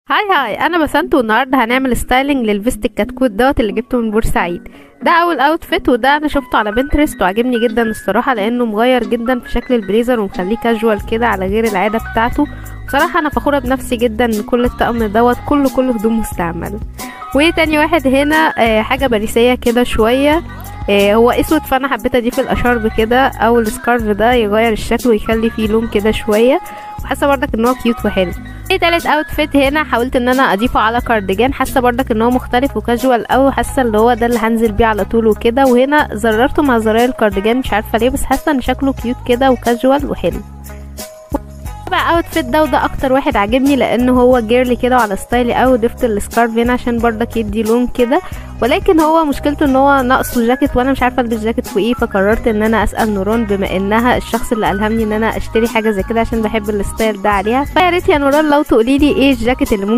هاي انا بسنت، والنهارده هنعمل ستايلنج للفيست الكتكوت اللي جبته من بورسعيد. ده اول اوتفيت، وده انا شفته على بنترست وعجبني جدا الصراحه، لانه مغير جدا في شكل البليزر ومخليه كاجوال كده على غير العاده بتاعته. بصراحه انا فخوره بنفسي جدا ان كل الطقم كله هدوم مستعمل. وتاني واحد هنا حاجه باريسيه كده شويه. هو اسود، فانا حبيت اضيف الاشارب كده او السكارف ده يغير الشكل ويخلي فيه لون كده شويه، وحاسه برضك ان هو كيوت وحلو. تالت اوتفيت هنا حاولت ان انا اضيفه على كارديجان، حاسه برضك ان هو مختلف وكاجوال، او حاسه اللي هو ده اللي هنزل بيه على طول وكده. وهنا زررته مع زراير الكارديجان، مش عارفه ليه، بس حاسه ان شكله كيوت كده وكاجوال وحلو. رابع اوتفيت وده اكتر واحد عجبني، لانه هو جيرلي كده وعلى ستايلي اوي. ضفت السكارف هنا عشان برضك يدي لون كده، ولكن هو مشكلته ان هو ناقصه جاكيت، وانا مش عارفه البس جاكيت فوقيه. فقررت ان انا اسال نوران، بما انها الشخص اللي الهمني ان انا اشتري حاجه زي كده عشان بحب الستايل ده عليها. فيا ريت يا نوران لو تقولي لي ايه الجاكيت اللي ممكن